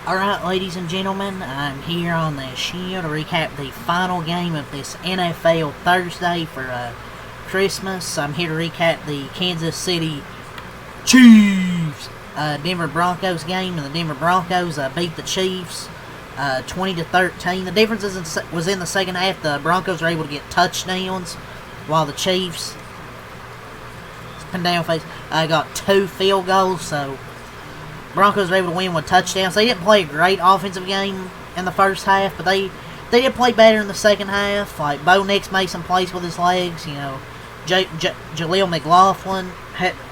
Alright, ladies and gentlemen, I'm here on the show to recap the final game of this NFL Thursday for Christmas. I'm here to recap the Kansas City Chiefs Denver Broncos game, and the Denver Broncos beat the Chiefs 20-13. The difference was in the second half. The Broncos were able to get touchdowns, while the Chiefs got 2 field goals. So Broncos were able to win with touchdowns. They didn't play a great offensive game in the first half, but they did play better in the second half. Like, Bo Nix made some plays with his legs. You know, Jaleel McLaughlin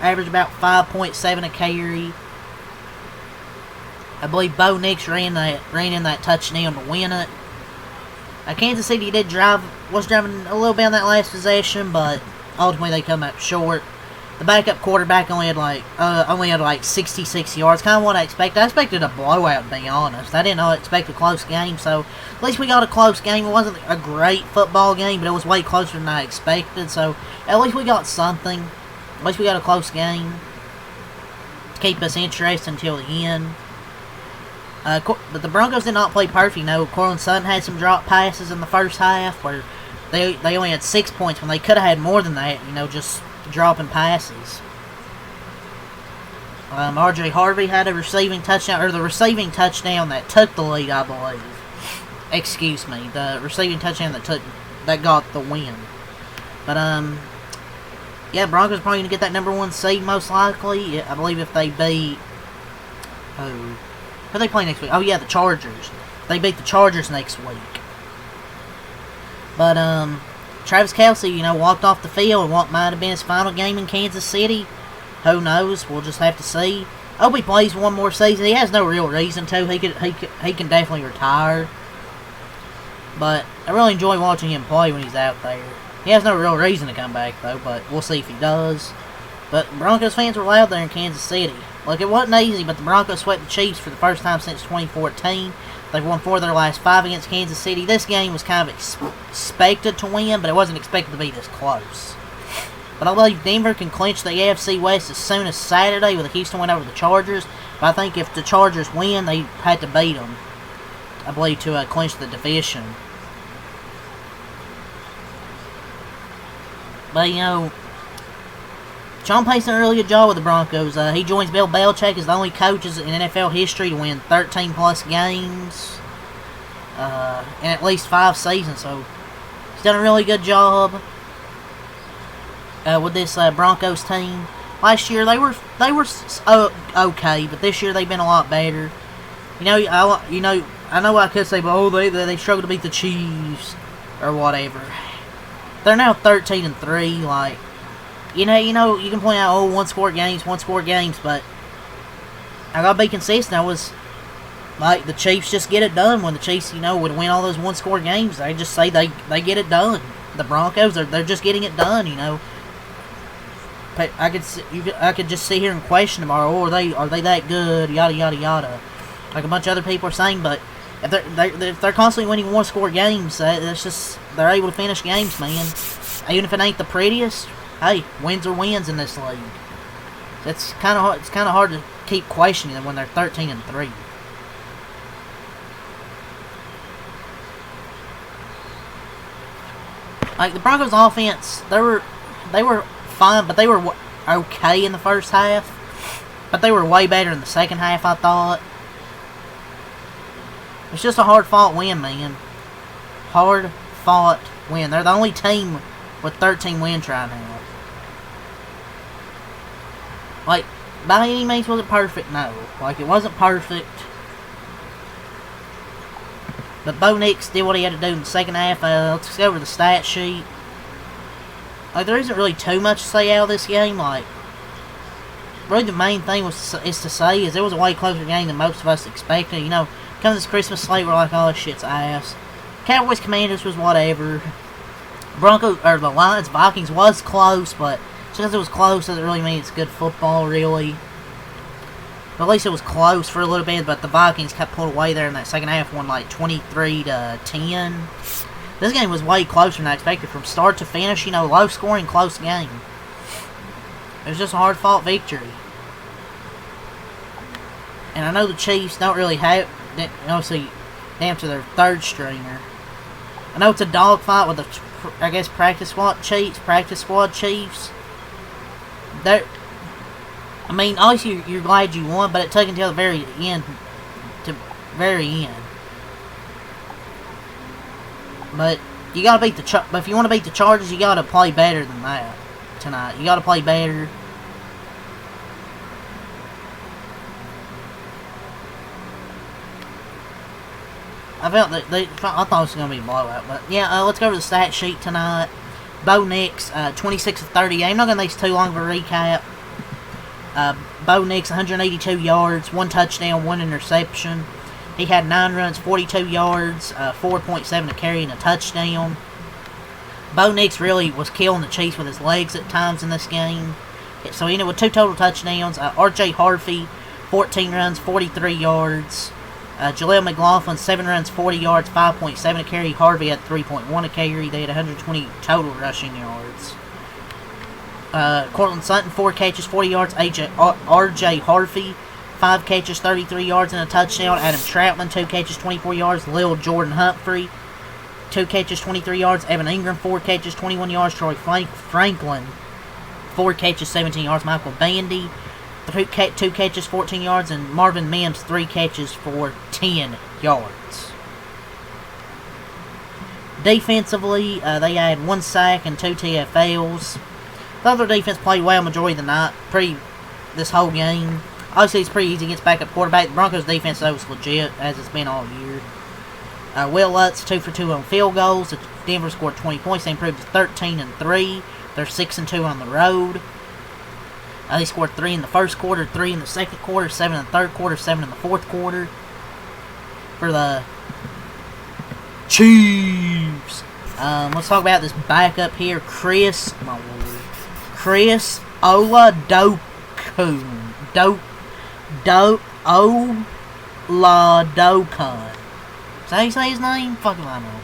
averaged about 5.7 a carry. I believe Bo Nix ran in that touchdown to win it. Kansas City was driving a little bit on that last possession, but ultimately they come up short. The backup quarterback only had like 66 yards. Kind of what I expected. I expected a blowout, to be honest. I didn't expect a close game, so at least we got a close game. It wasn't a great football game, but it was way closer than I expected, so at least we got something. At least we got a close game to keep us interested until the end. But the Broncos did not play perfect. You know, Cortland Sutton had some drop passes in the first half where they only had 6 points when they could have had more than that, you know, just dropping passes. R.J. Harvey had a receiving touchdown, or the receiving touchdown that took the lead, I believe. Excuse me, the receiving touchdown that got the win. But yeah, Broncos are probably gonna get that number 1 seed most likely. I believe if they beat who they play next week? Oh yeah, the Chargers. They beat the Chargers next week. But Travis Kelce, you know, walked off the field in what might have been his final game in Kansas City. Who knows? We'll just have to see. Hope he plays one more season. He has no real reason to. He can definitely retire. But I really enjoy watching him play when he's out there. He has no real reason to come back, though, but we'll see if he does. But Broncos fans were loud there in Kansas City. Look, it wasn't easy, but the Broncos swept the Chiefs for the first time since 2014. They've won 4 of their last 5 against Kansas City. This game was kind of expected to win, but it wasn't expected to be this close. But I believe Denver can clinch the AFC West as soon as Saturday with a Houston win over the Chargers. But I think if the Chargers win, they had to beat them, I believe, to clinch the division. But, you know, Sean Payton's done a really good job with the Broncos. He joins Bill Belichick as the only coaches in NFL history to win 13-plus games in at least 5 seasons. So he's done a really good job with this Broncos team. Last year they were okay, but this year they've been a lot better. I know I could say, but they struggled to beat the Chiefs or whatever. They're now 13-3, like. You know, you can point out, one-score games, but I gotta be consistent. I was like, the Chiefs just get it done. When the Chiefs, would win all those one-score games, they just say they get it done. The Broncos, they're just getting it done. I could just sit here and question them. Are they that good? Yada yada yada, like a bunch of other people are saying. But if they're constantly winning one-score games, that's just, they're able to finish games, man. Even if it ain't the prettiest. Hey, wins are wins in this league. It's kind of hard to keep questioning them when they're 13-3. Like, the Broncos' offense, they were fine, but they were okay in the first half. But they were way better in the second half, I thought. It's just a hard-fought win, man. Hard-fought win. They're the only team with 13 wins right now. Like, by any means was it perfect? No. Like, it wasn't perfect. But Bo Nix did what he had to do in the second half. Let's go over the stat sheet. Like, there isn't really too much to say out of this game. Like, really the main thing is to say is it was a way closer game than most of us expected. Come this Christmas slate, we're like, oh, this shit's ass. Cowboys Commanders was whatever. The Lions Vikings was close, but just because it was close doesn't really mean it's good football, really. But at least it was close for a little bit, but the Vikings kept pulled away there in that second half, won like 23-10. This game was way closer than I expected. From start to finish, low scoring, close game. It was just a hard-fought victory. And I know the Chiefs don't really have obviously down to their third stringer. I know it's a dogfight with the, I guess, practice squad chiefs. They're, I mean, obviously you're glad you won, but it took until the very end. But you gotta beat but if you want to beat the Chargers, you gotta play better than that tonight. You gotta play better. I thought it was gonna be a blowout, but yeah. Let's go to the stat sheet tonight. Bo Nix, 26 of 38. I'm not gonna make this too long of a recap. Bo Nix, 182 yards, 1 touchdown, 1 interception. He had 9 runs, 42 yards, 4.7 a carry, and a touchdown. Bo Nix really was killing the Chiefs with his legs at times in this game. So he ended with 2 total touchdowns. R.J. Harvey, 14 runs, 43 yards. Jaleel McLaughlin, 7 runs, 40 yards, 5.7 a carry. Harvey had 3.1 a carry. They had 120 total rushing yards. Cortland Sutton, 4 catches, 40 yards. R.J. Harvey, 5 catches, 33 yards, and a touchdown. Adam Troutman, 2 catches, 24 yards. Lil Jordan Humphrey, 2 catches, 23 yards. Evan Ingram, 4 catches, 21 yards. Troy Franklin, 4 catches, 17 yards. Michael Bandy, 2 catches, 14 yards. And Marvin Mims, 3 catches for 10 yards. Defensively, they had 1 sack and 2 TFLs. The other defense played well majority of the night, this whole game. Obviously, it's pretty easy against backup quarterback. The Broncos' defense, though, was legit, as it's been all year. Will Lutz, 2 for 2 on field goals. Denver scored 20 points. They improved to 13-3. They're 6-2 on the road. They scored 3 in the first quarter, 3 in the second quarter, 7 in the third quarter, 7 in the fourth quarter. For the Chiefs. Let's talk about this backup here. Chris Oladoku. Oladokun. Is that how you say his name? Fuck if I know.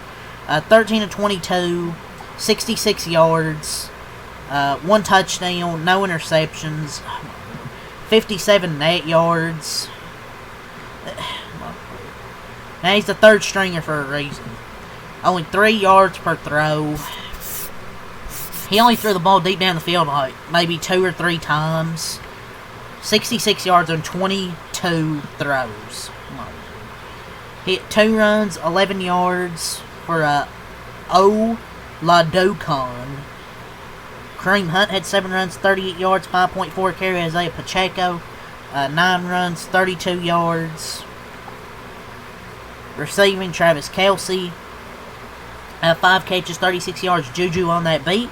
13 of 22, 66 yards, 1 touchdown, no interceptions, 57 net yards. Now he's the third stringer for a reason. Only 3 yards per throw. He only threw the ball deep down the field like maybe 2 or 3 times. 66 yards on 22 throws. Hit 2 runs, 11 yards for Oladokun. Kareem Hunt had 7 runs, 38 yards, 5.4 carry. Isaiah Pacheco, 9 runs, 32 yards. Receiving, Travis Kelce, 5 catches, 36 yards. Juju on that beat.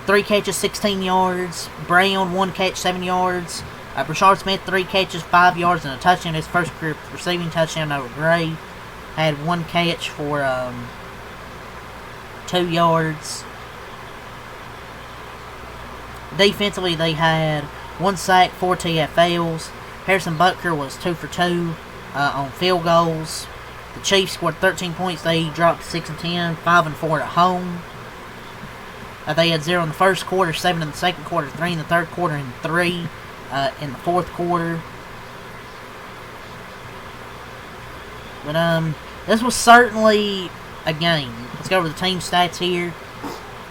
3 catches, 16 yards. Brown, 1 catch, 7 yards. Brashard Smith, 3 catches, 5 yards, and a touchdown. His first career receiving touchdown over Gray. Had 1 catch for 2 yards. Defensively, they had 1 sack, 4 TFLs. Harrison Butker was 2 for 2 on field goals. The Chiefs scored 13 points. They dropped 6-10, 5-4 at home. They had 0 in the first quarter, 7 in the second quarter, 3 in the third quarter, and 3 in the fourth quarter. But this was certainly a game. Let's go over the team stats here.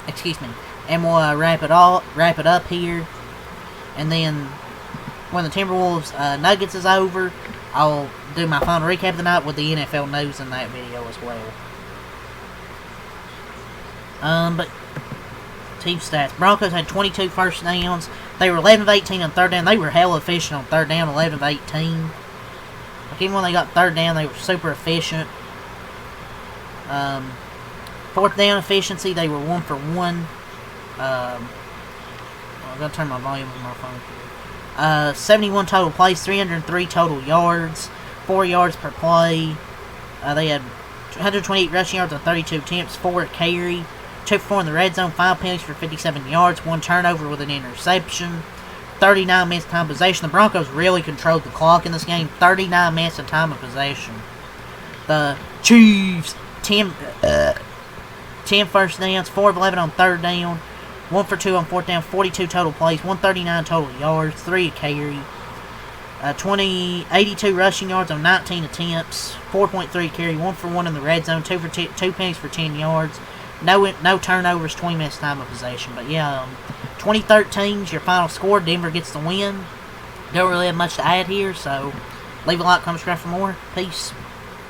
Excuse me, and we'll wrap it up here. And then when the Timberwolves Nuggets is over, I'll do my final recap of the night with the NFL news in that video as well. But team stats. Broncos had 22 first downs. They were 11 of 18 on third down. They were hella efficient on third down, 11 of 18. Like even when they got third down, they were super efficient. Fourth down efficiency, they were 1 for 1. I've got to turn my volume on my phone. 71 total plays, 303 total yards, 4 yards per play. They had 128 rushing yards on 32 attempts, 4 at carry. 2 for 4 in the red zone, 5 penalties for 57 yards, 1 turnover with an interception, 39 minutes time possession. The Broncos really controlled the clock in this game, 39 minutes of time of possession. The Chiefs, 10 first downs, 4 of 11 on third down, 1 for 2 on fourth down, 42 total plays, 139 total yards, 3 a carry. 82 rushing yards on 19 attempts, 4.3 carry, 1 for 1 in the red zone, 2 pennies for 10 yards, no turnovers, 20 minutes time of possession. But yeah, 2013's your final score. Denver gets the win. Don't really have much to add here, so leave a like, comment, subscribe for more. Peace.